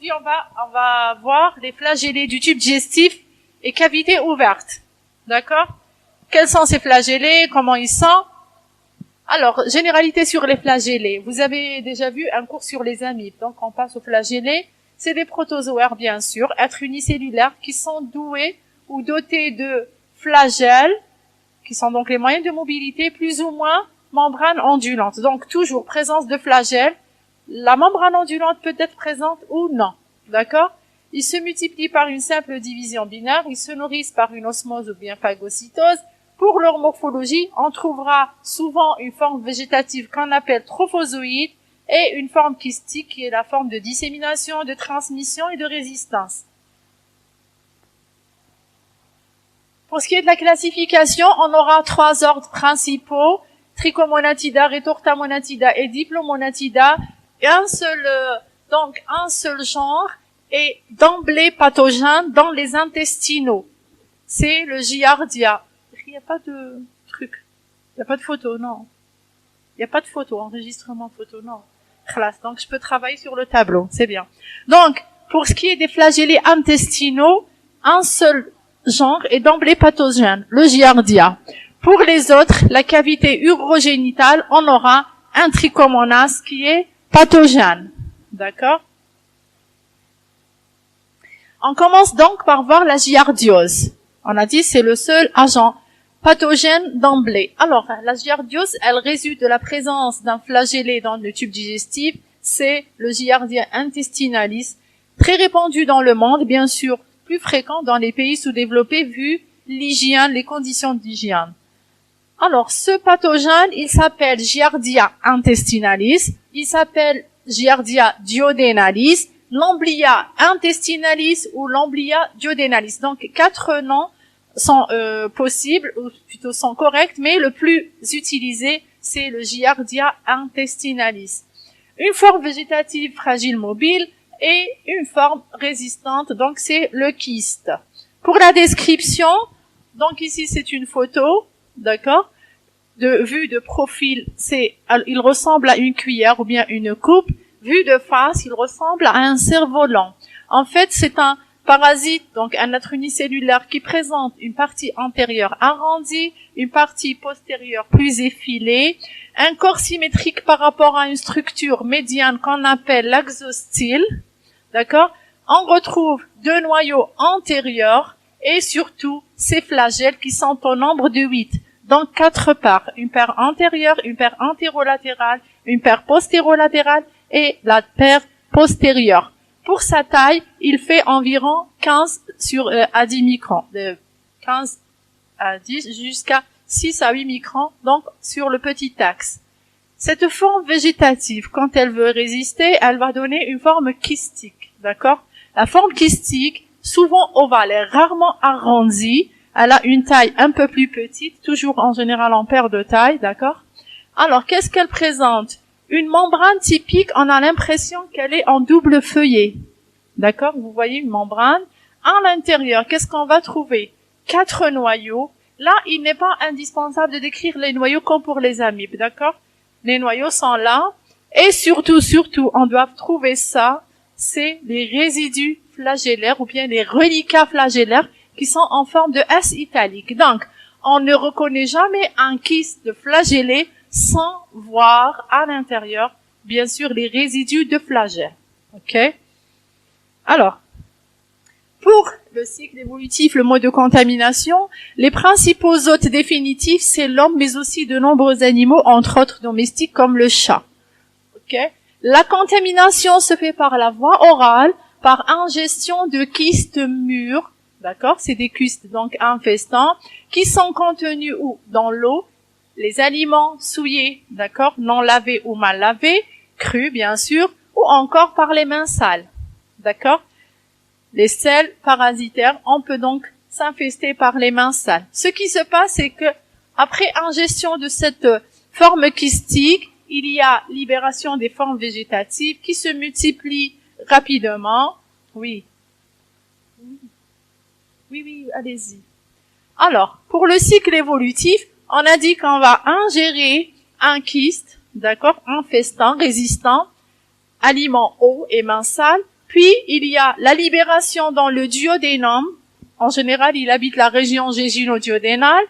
Aujourd'hui, on va voir les flagellés du tube digestif et cavité ouverte. D'accord? Quels sont ces flagellés? Comment ils sont? Alors, généralité sur les flagellés. Vous avez déjà vu un cours sur les amibes. Donc, on passe aux flagellés. C'est des protozoaires, bien sûr, êtres unicellulaires qui sont doués ou dotés de flagelles, qui sont donc les moyens de mobilité plus ou moins membrane ondulante. Donc, toujours présence de flagelles. La membrane ondulante peut être présente ou non. D'accord? Ils se multiplient par une simple division binaire. Ils se nourrissent par une osmose ou bien phagocytose. Pour leur morphologie, on trouvera souvent une forme végétative qu'on appelle trophozoïde et une forme kystique qui est la forme de dissémination, de transmission et de résistance. Pour ce qui est de la classification, on aura 3 ordres principaux: Trichomonatida, Retortamonatida et Diplomonatida. Un seul genre est d'emblée pathogène dans les intestinaux. C'est le Giardia. Il n'y a pas de truc. Il n'y a pas de photo, non. Il n'y a pas de photo, enregistrement photo, non. Classe. Donc, je peux travailler sur le tableau. C'est bien. Donc, pour ce qui est des flagellés intestinaux, un seul genre est d'emblée pathogène, le Giardia. Pour les autres, la cavité urogénitale, on aura un Trichomonas qui est pathogène. D'accord? On commence donc par voir la giardiose. On a dit c'est le seul agent pathogène d'emblée. Alors, la giardiose, elle résulte de la présence d'un flagellé dans le tube digestif. C'est le Giardia intestinalis, très répandu dans le monde, bien sûr, plus fréquent dans les pays sous-développés vu l'hygiène, les conditions d'hygiène. Alors, ce pathogène, il s'appelle Giardia intestinalis, il s'appelle Giardia duodenalis, l'emblia intestinalis ou l'emblia duodenalis. Donc, 4 noms sont possibles, ou plutôt sont corrects, mais le plus utilisé, c'est le Giardia intestinalis. Une forme végétative fragile mobile et une forme résistante, donc c'est le kyste. Pour la description, donc ici c'est une photo, d'accord, vue de profil, il ressemble à une cuillère ou bien une coupe. Vue de face, il ressemble à un cerf-volant. En fait, c'est un parasite, donc un être unicellulaire qui présente une partie antérieure arrondie, une partie postérieure plus effilée, un corps symétrique par rapport à une structure médiane qu'on appelle l'axostyle. D'accord? On retrouve 2 noyaux antérieurs et surtout ces flagelles qui sont au nombre de 8. Donc 4 paires. Une paire antérieure, une paire antérolatérale, une paire postérolatérale et la paire postérieure. Pour sa taille, il fait environ 15 à 10 microns. De 15 à 10 jusqu'à 6 à 8 microns, donc sur le petit axe. Cette forme végétative, quand elle veut résister, elle va donner une forme kystique. D'accord? La forme kystique, souvent ovale, est rarement arrondie. Elle a une taille un peu plus petite, toujours en général en paire de taille, d'accord? Alors, qu'est-ce qu'elle présente? Une membrane typique, on a l'impression qu'elle est en double feuillet. D'accord? Vous voyez une membrane. À l'intérieur, qu'est-ce qu'on va trouver? 4 noyaux. Là, il n'est pas indispensable de décrire les noyaux comme pour les amibes, d'accord? Les noyaux sont là. Et surtout, on doit trouver ça, c'est les résidus flagellaires ou bien les reliquats flagellaires qui sont en forme de S italique. Donc, on ne reconnaît jamais un kyste flagellé sans voir à l'intérieur, bien sûr, les résidus de flagelle. OK? Alors, pour le cycle évolutif, le mode de contamination, les principaux hôtes définitifs, c'est l'homme, mais aussi de nombreux animaux, entre autres domestiques, comme le chat. OK? La contamination se fait par la voie orale, par ingestion de kystes mûrs, d'accord? C'est des kystes donc infestants, qui sont contenus où? Dans l'eau, les aliments souillés, d'accord, non lavés ou mal lavés, crus bien sûr, ou encore par les mains sales, d'accord. Les selles parasitaires, on peut donc s'infester par les mains sales. Ce qui se passe, c'est que après ingestion de cette forme kystique, il y a libération des formes végétatives qui se multiplient rapidement. Oui, allez-y. Alors, pour le cycle évolutif, on a dit qu'on va ingérer un kyste, d'accord, infestant, résistant, aliment eau et mains sales, Puis, il y a la libération dans le duodénum. En général, il habite la région jejunodduodénale.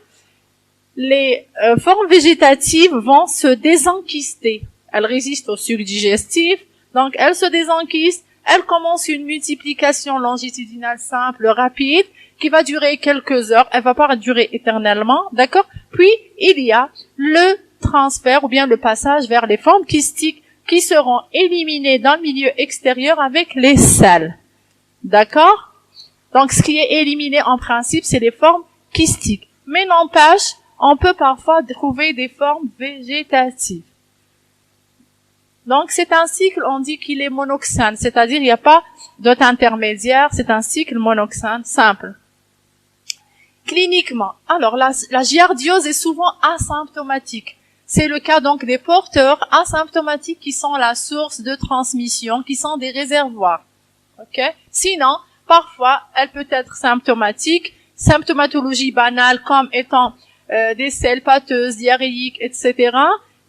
Les formes végétatives vont se désenquister. Elles résistent au suc digestif, donc elles se désenquistent. Elles commencent une multiplication longitudinale simple, rapide, qui va durer quelques heures. Elle va pas durer éternellement, d'accord? Puis, il y a le transfert ou bien le passage vers les formes kystiques qui seront éliminées dans le milieu extérieur avec les selles. D'accord? Donc, ce qui est éliminé en principe, c'est les formes kystiques. Mais n'empêche, on peut parfois trouver des formes végétatives. Donc, c'est un cycle, on dit qu'il est monoxane, c'est-à-dire il n'y a pas d'autre intermédiaire, c'est un cycle monoxane simple. Cliniquement, alors la giardiose est souvent asymptomatique. C'est le cas donc des porteurs asymptomatiques qui sont la source de transmission, qui sont des réservoirs. Ok? Sinon, parfois, elle peut être symptomatique, symptomatologie banale comme étant des selles pâteuses, diarrhéiques, etc.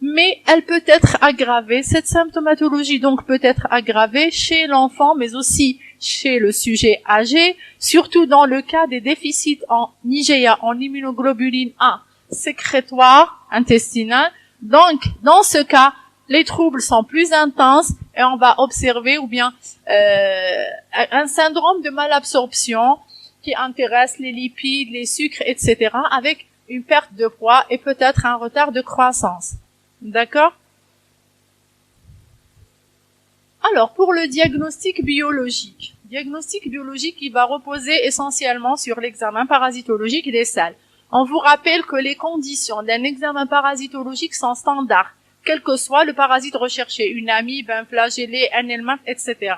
Mais elle peut être aggravée. Cette symptomatologie donc peut être aggravée chez l'enfant, mais aussi chez le sujet âgé, surtout dans le cas des déficits en IgA, en immunoglobuline A sécrétoire intestinale. Donc, dans ce cas, les troubles sont plus intenses et on va observer ou bien un syndrome de malabsorption qui intéresse les lipides, les sucres, etc. avec une perte de poids et peut-être un retard de croissance. D'accord? Alors, pour le diagnostic biologique. Diagnostic biologique qui va reposer essentiellement sur l'examen parasitologique des selles. On vous rappelle que les conditions d'un examen parasitologique sont standards, quel que soit le parasite recherché, une amibe, un flagellé, un helminthe, etc.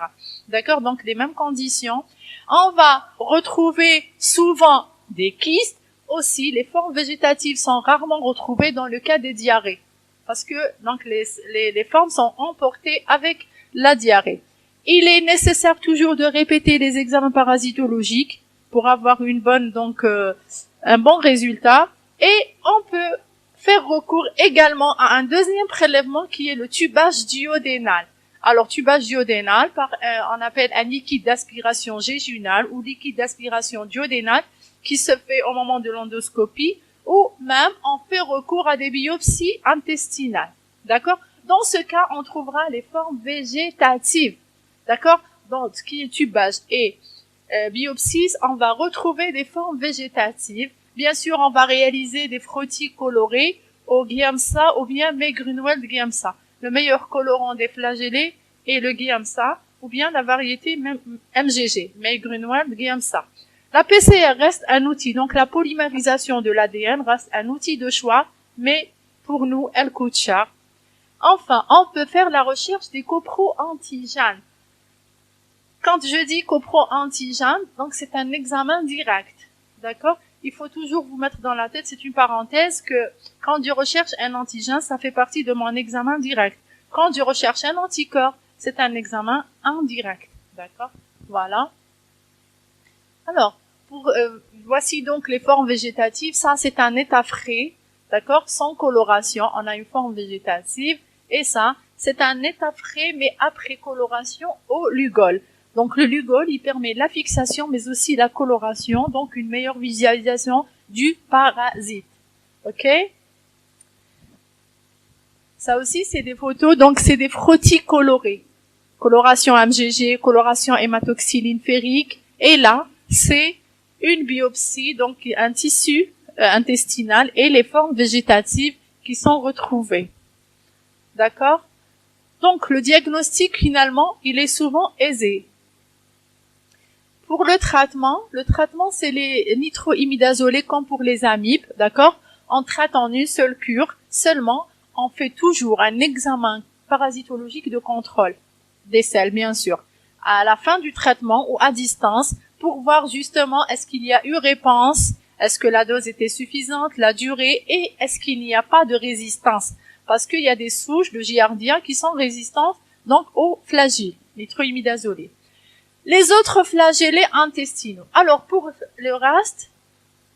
D'accord? Donc, les mêmes conditions. On va retrouver souvent des kystes. Aussi, les formes végétatives sont rarement retrouvées dans le cas des diarrhées. Parce que donc les formes sont emportées avec la diarrhée. Il est nécessaire toujours de répéter les examens parasitologiques pour avoir une bonne un bon résultat. Et on peut faire recours également à un deuxième prélèvement qui est le tubage duodénal. Alors tubage duodénal, on appelle un liquide d'aspiration jejunale ou liquide d'aspiration duodénale qui se fait au moment de l'endoscopie. Ou même on fait recours à des biopsies intestinales. D'accord? Dans ce cas, on trouvera les formes végétatives. D'accord? Donc, ce qui est tubage et biopsie, on va retrouver des formes végétatives. Bien sûr, on va réaliser des frottis colorés au Giemsa ou bien May-Grunwald Giemsa. Le meilleur colorant des flagellés est le Giemsa ou bien la variété MGG, May-Grunwald Giemsa. La PCR reste un outil, donc la polymérisation de l'ADN reste un outil de choix, mais pour nous, elle coûte cher. Enfin, on peut faire la recherche des copro-antigènes. Quand je dis copro-antigène, donc c'est un examen direct, d'accord? Il faut toujours vous mettre dans la tête, c'est une parenthèse, que quand je recherche un antigène, ça fait partie de mon examen direct. Quand je recherche un anticorps, c'est un examen indirect, d'accord? Voilà. Alors, voici donc les formes végétatives. Ça, c'est un état frais, d'accord, sans coloration. On a une forme végétative. Et ça, c'est un état frais, mais après coloration au lugol. Donc, le lugol, il permet la fixation, mais aussi la coloration, donc une meilleure visualisation du parasite. OK? Ça aussi, c'est des photos, donc c'est des frottis colorés. Coloration MGG, coloration hématoxyline ferrique. Et là, c'est une biopsie, donc un tissu intestinal et les formes végétatives qui sont retrouvées. D'accord? Donc, le diagnostic, finalement, il est souvent aisé. Pour le traitement, c'est les nitroimidazolés comme pour les amibes, d'accord? On traite en une seule cure, seulement, on fait toujours un examen parasitologique de contrôle des selles, bien sûr, à la fin du traitement ou à distance, pour voir justement est-ce qu'il y a eu réponse, est-ce que la dose était suffisante, la durée, et est-ce qu'il n'y a pas de résistance. Parce qu'il y a des souches de Giardia qui sont résistantes donc aux flagellates, nitroimidazolés. Les autres flagellés intestinaux. Alors pour le reste,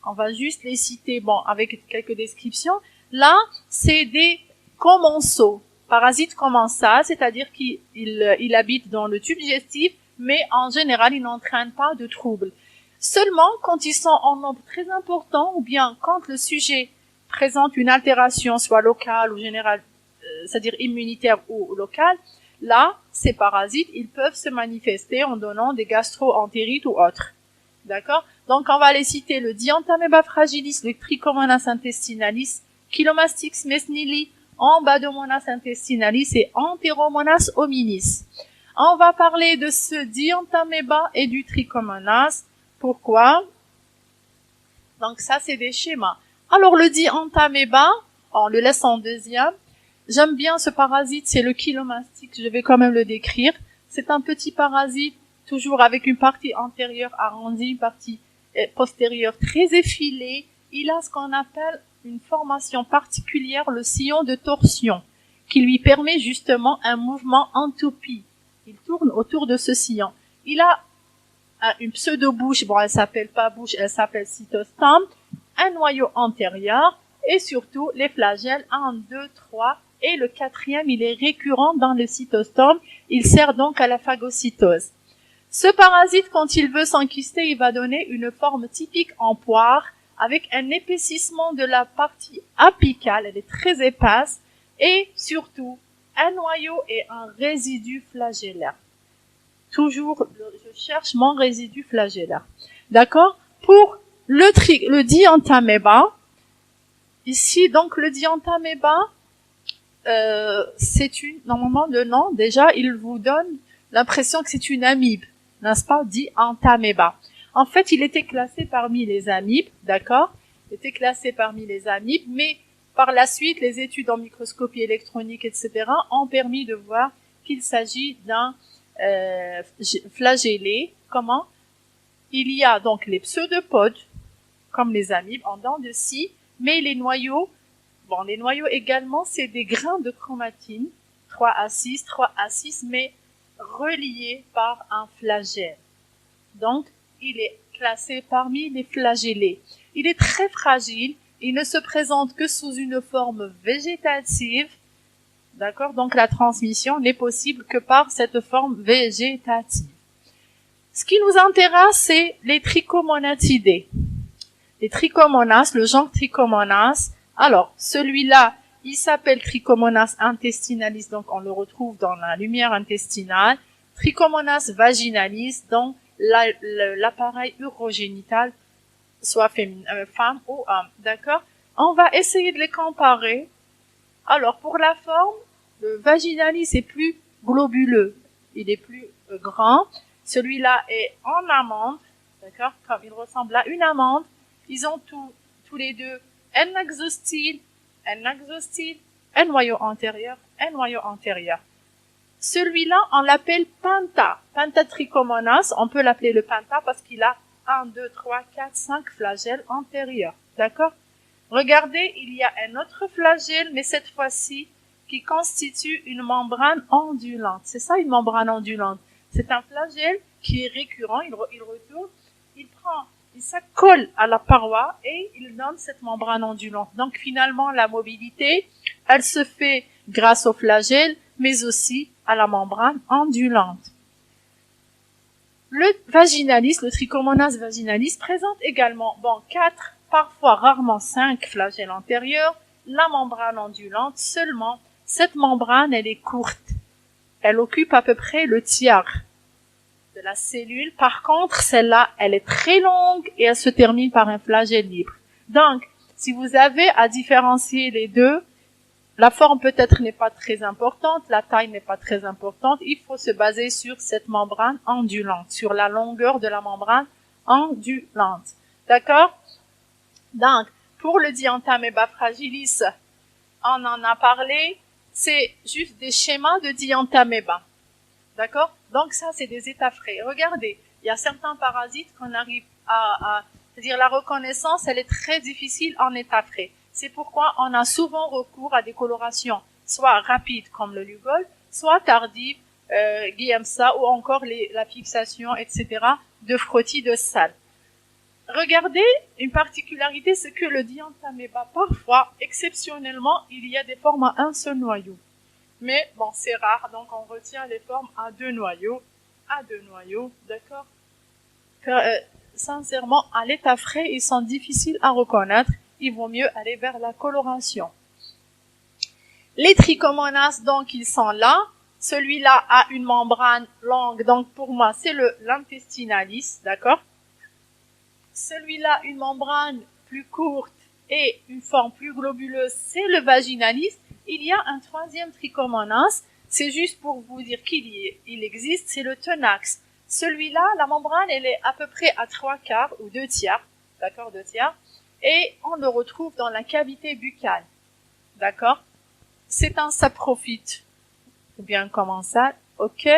on va juste les citer, bon, avec quelques descriptions. Là, c'est des commensaux, parasites commensaux, c'est-à-dire qu'il habite dans le tube digestif, mais en général, ils n'entraînent pas de troubles. Seulement quand ils sont en nombre très important ou bien quand le sujet présente une altération, soit locale ou générale, c'est-à-dire immunitaire ou locale, là, ces parasites, ils peuvent se manifester en donnant des gastro-entérites ou autres. D'accord? Donc, on va les citer le Dientamoeba fragilis, le Trichomonas intestinalis, Chilomastix mesnili, Embadmonas intestinalis et Enteromonas hominis. On va parler de ce Dientamoeba et du Trichomonas. Pourquoi? Donc, ça, c'est des schémas. Alors, le Dientamoeba, on le laisse en deuxième. J'aime bien ce parasite, c'est le Chilomastix, je vais quand même le décrire. C'est un petit parasite, toujours avec une partie antérieure arrondie, une partie postérieure très effilée. Il a ce qu'on appelle une formation particulière, le sillon de torsion, qui lui permet justement un mouvement en toupie. Il tourne autour de ce sillon. Il a une pseudo-bouche, bon, elle s'appelle pas bouche, elle s'appelle cytostome, un noyau antérieur, et surtout les flagelles 1, 2, 3, et le quatrième, il est récurrent dans le cytostome, il sert donc à la phagocytose. Ce parasite, quand il veut s'enquister, il va donner une forme typique en poire, avec un épaississement de la partie apicale, elle est très épaisse, et surtout, un noyau et un résidu flagellaire. Toujours, je cherche mon résidu flagellaire. D'accord? Pour le Dientamoeba, ici, donc, le Dientamoeba, normalement, le nom, déjà, il vous donne l'impression que c'est une amibe, n'est-ce pas? Dientamoeba. En fait, il était classé parmi les amibes, d'accord? Il était classé parmi les amibes, mais par la suite, les études en microscopie électronique, etc., ont permis de voir qu'il s'agit d'un flagellé. Comment? Il y a donc les pseudopodes, comme les amibes, en dents de scie, mais les noyaux également, c'est des grains de chromatine, 3 à 6, mais reliés par un flagelle. Donc, il est classé parmi les flagellés. Il est très fragile, il ne se présente que sous une forme végétative, d'accord? Donc, la transmission n'est possible que par cette forme végétative. Ce qui nous intéresse, c'est les trichomonatidés. Les trichomonas, le genre Trichomonas. Alors, celui-là, il s'appelle Trichomonas intestinalis, donc on le retrouve dans la lumière intestinale. Trichomonas vaginalis, dans l'appareil urogénital, soit femme ou homme, d'accord? On va essayer de les comparer. Alors, pour la forme, le vaginalis est plus globuleux, il est plus grand. Celui-là est en amande, d'accord? Comme il ressemble à une amande. Ils ont tous les deux un axostyle, un noyau antérieur, un noyau antérieur. Celui-là, on l'appelle Pentatrichomonas. On peut l'appeler le penta parce qu'il a 1, 2, 3, 4, 5 flagelles antérieurs. D'accord? Regardez, il y a un autre flagelle, mais cette fois-ci, qui constitue une membrane ondulante. C'est ça, une membrane ondulante. C'est un flagelle qui est récurrent, il retourne, il s'accole à la paroi et il donne cette membrane ondulante. Donc finalement, la mobilité, elle se fait grâce au flagelle, mais aussi à la membrane ondulante. Le vaginalis, le Trichomonas vaginalis, présente également 4, parfois rarement 5 flagelles antérieurs, la membrane ondulante seulement. Cette membrane, elle est courte. Elle occupe à peu près le tiers de la cellule. Par contre, celle-là, elle est très longue et elle se termine par un flagelle libre. Donc, si vous avez à différencier les deux, la forme peut-être n'est pas très importante, la taille n'est pas très importante, il faut se baser sur cette membrane ondulante, sur la longueur de la membrane ondulante. D'accord? Donc, pour le Dientamoeba fragilis, on en a parlé, c'est juste des schémas de Dientamoeba. D'accord? Donc ça, c'est des états frais. Regardez, il y a certains parasites qu'on arrive c'est-à-dire la reconnaissance, elle est très difficile en état frais. C'est pourquoi on a souvent recours à des colorations, soit rapides comme le Lugol, soit tardives, Giemsa, ou encore la fixation, etc., de frottis de sal. Regardez, une particularité, c'est que le Dientamoeba, parfois, exceptionnellement, il y a des formes à un seul noyau. Mais bon, c'est rare, donc on retient les formes à 2 noyaux. à 2 noyaux, d'accord? Sincèrement, à l'état frais, ils sont difficiles à reconnaître. Il vaut mieux aller vers la coloration. Les trichomonas, donc, ils sont là. Celui-là a une membrane longue, donc pour moi, c'est l'intestinalis, d'accord? Celui-là, une membrane plus courte et une forme plus globuleuse, c'est le vaginalis. Il y a un troisième trichomonas, c'est juste pour vous dire qu'il existe, c'est le tenax. Celui-là, la membrane, elle est à peu près à 3/4 ou 2/3, d'accord, 2/3, et on le retrouve dans la cavité buccale, d'accord? C'est un saprophyte, ou bien comment ça, ok?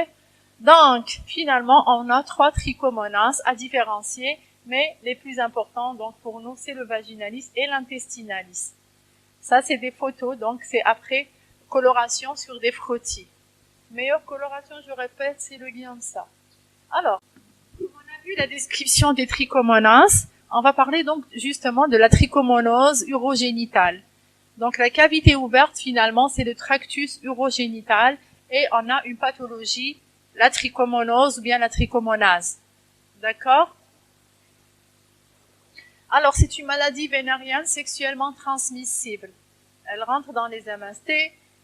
Donc, finalement, on a 3 trichomonas à différencier, mais les plus importants, donc pour nous, c'est le vaginalis et l'intestinalis. Ça, c'est des photos, donc c'est après coloration sur des frottis. Meilleure coloration, je répète, c'est le Giemsa. Alors, on a vu la description des trichomonas. On va parler donc justement de la trichomonose urogénitale. Donc la cavité ouverte, finalement, c'est le tractus urogénital et on a une pathologie, la trichomonose ou bien la trichomonase. D'accord? Alors, c'est une maladie vénérienne sexuellement transmissible. Elle rentre dans les MST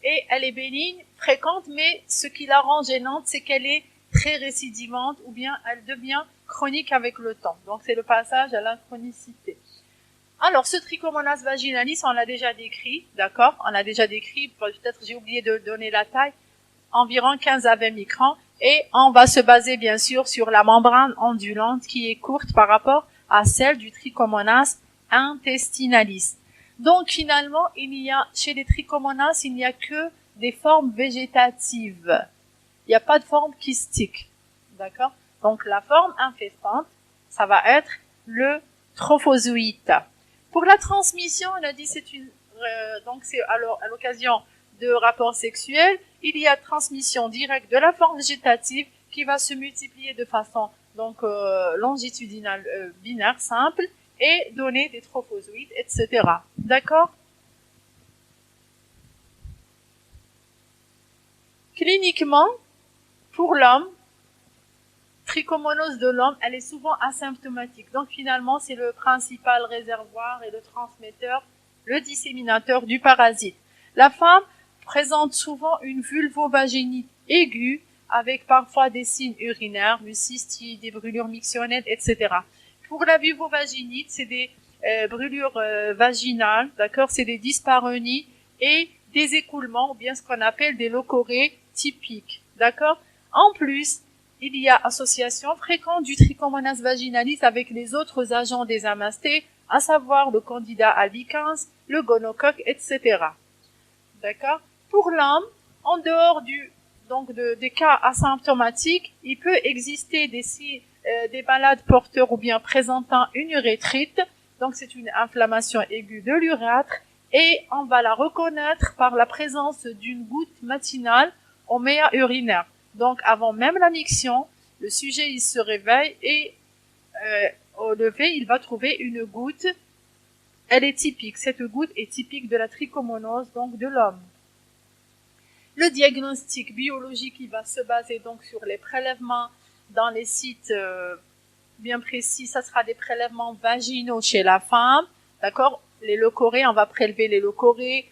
et elle est bénigne, fréquente, mais ce qui la rend gênante, c'est qu'elle est très récidivante ou bien elle devient chronique avec le temps. Donc, c'est le passage à la chronicité. Alors, ce trichomonas vaginalis, on l'a déjà décrit, d'accord? On l'a déjà décrit, peut-être j'ai oublié de donner la taille, environ 15 à 20 microns, et on va se baser bien sûr sur la membrane ondulante qui est courte par rapport à celle du trichomonas intestinalis. Donc finalement, chez les trichomonas, il n'y a que des formes végétatives. Il n'y a pas de forme kystique, d'accord? Donc la forme infestante, ça va être le trophozoïte. Pour la transmission, on a dit donc c'est alors à l'occasion de rapports sexuels, il y a transmission directe de la forme végétative qui va se multiplier de façon donc longitudinale binaire simple et donner des trophozoïtes, etc. D'accord? Cliniquement, pour l'homme, trichomonose de l'homme, elle est souvent asymptomatique. Donc finalement, c'est le principal réservoir et le transmetteur, le disséminateur du parasite. La femme présente souvent une vulvovaginite aiguë avec parfois des signes urinaires, une cystite, des brûlures mictionnelles, etc. Pour la vulvovaginite, c'est des brûlures vaginales, d'accord, c'est des dyspareunies et des écoulements, ou bien ce qu'on appelle des leucorrhées typiques, d'accord. En plus, il y a association fréquente du trichomonas vaginalis avec les autres agents des amastés, à savoir le candida albicans, le gonocoque, etc. D'accord? Pour l'homme, en dehors des cas asymptomatiques, il peut exister des malades porteurs ou bien présentant une urétrite, donc c'est une inflammation aiguë de l'urètre, et on va la reconnaître par la présence d'une goutte matinale au méa urinaire. Donc avant même la miction, le sujet il se réveille et au lever il va trouver une goutte. Elle est typique, cette goutte est typique de la trichomonose, donc de l'homme. Le diagnostic biologique il va se baser donc sur les prélèvements dans les sites bien précis. Ça sera des prélèvements vaginaux chez la femme, d'accord. Les leucorrhées, on va prélever les leucorrhées.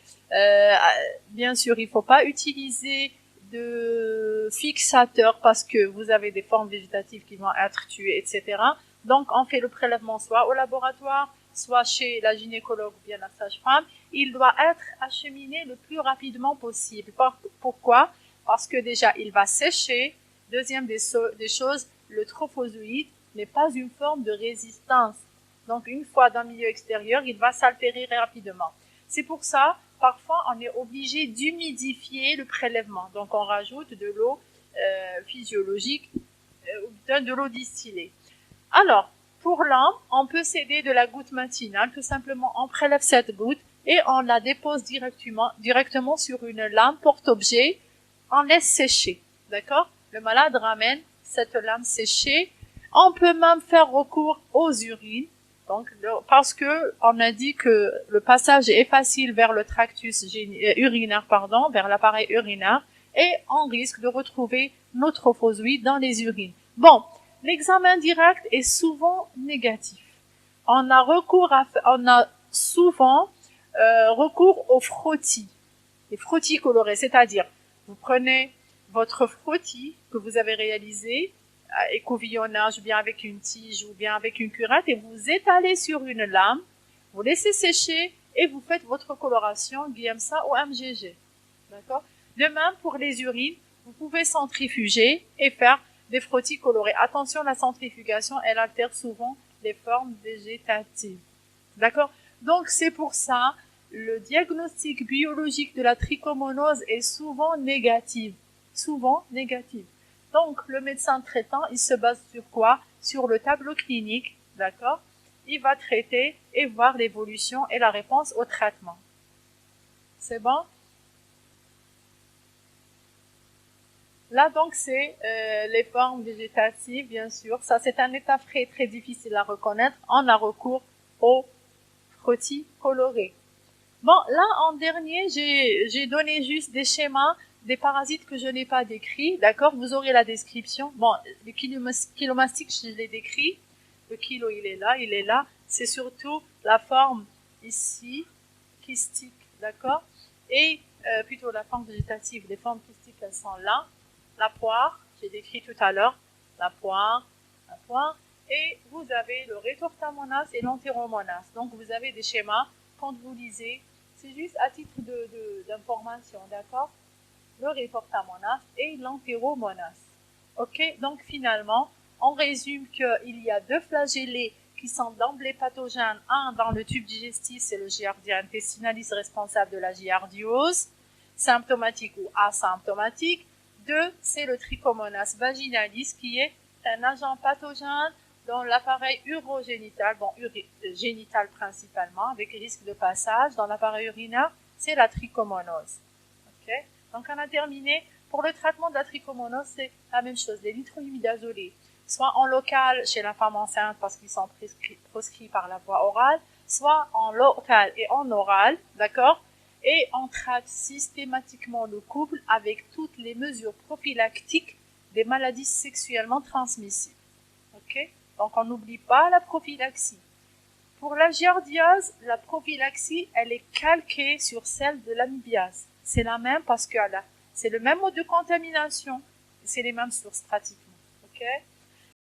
Bien sûr, il ne faut pas utiliser de fixateurs parce que vous avez des formes végétatives qui vont être tuées, etc. Donc, on fait le prélèvement soit au laboratoire, soit chez la gynécologue ou bien la sage-femme. Il doit être acheminé le plus rapidement possible. Pourquoi? Parce que déjà, il va sécher. Deuxième des choses, le trophozoïte n'est pas une forme de résistance. Donc, une fois dans le milieu extérieur, il va s'altérer rapidement. C'est pour ça, parfois, on est obligé d'humidifier le prélèvement. Donc, on rajoute de l'eau physiologique ou de l'eau distillée. Alors, pour l'homme, on peut s'aider de la goutte matinale. Tout simplement, on prélève cette goutte et on la dépose directement sur une lame porte-objet. On laisse sécher. D'accord? Le malade ramène cette lame séchée. On peut même faire recours aux urines. Donc, parce que on a dit que le passage est facile vers le tractus urinaire, vers l'appareil urinaire, et on risque de retrouver nos trophozoïdes dans les urines. Bon, l'examen direct est souvent négatif. On a souvent recours aux frottis, les frottis colorés, c'est-à-dire vous prenez votre frottis que vous avez réalisé, écouvillonnage, ou bien avec une tige, ou bien avec une curette, et vous étalez sur une lame, vous laissez sécher, et vous faites votre coloration GMSA ou MGG. D'accord? De même, pour les urines, vous pouvez centrifuger et faire des frottis colorés. Attention, la centrifugation, elle altère souvent les formes végétatives. D'accord? Donc, c'est pour ça, le diagnostic biologique de la trichomonose est souvent négatif. Souvent négatif. Donc, le médecin traitant, il se base sur quoi? Sur le tableau clinique, d'accord? Il va traiter et voir l'évolution et la réponse au traitement. C'est bon? Là, donc, c'est les formes végétatives, bien sûr. Ça, c'est un état très, très difficile à reconnaître. On a recours aux frottis colorés. Bon, là, en dernier, j'ai donné juste des schémas des parasites que je n'ai pas décrits. D'accord? Vous aurez la description. Bon, le chilomastique, je l'ai décrit. Le kilo, il est là, il est là. C'est surtout la forme ici, kystique. D'accord? Et plutôt la forme végétative. Les formes kystiques, elles sont là. La poire, j'ai décrit tout à l'heure, la poire, et vous avez le rétortamonas et l'entéromonas. Donc vous avez des schémas, quand vous lisez, c'est juste à titre d'information, d'accord? Le rétortamonas et l'entéromonas. Ok? Donc finalement, on résume qu'il y a deux flagellés qui sont d'emblée pathogènes. Un dans le tube digestif, c'est le Giardia intestinalis responsable de la giardiose, symptomatique ou asymptomatique. 2, c'est le Trichomonas vaginalis qui est un agent pathogène dans l'appareil urogénital, génital principalement, avec risque de passage. Dans l'appareil urinaire, c'est la trichomonose. Okay? Donc on a terminé. Pour le traitement de la trichomonose, c'est la même chose. Les nitroimidazolés, soit en local chez la femme enceinte parce qu'ils sont proscrits par la voie orale, soit en local et en oral, d'accord? Et on traite systématiquement le couple avec toutes les mesures prophylactiques des maladies sexuellement transmissibles. Okay? Donc on n'oublie pas la prophylaxie. Pour la giardiase, la prophylaxie, elle est calquée sur celle de l'amibiase. C'est la même parce que c'est le même mode de contamination. C'est les mêmes sources pratiquement. Okay?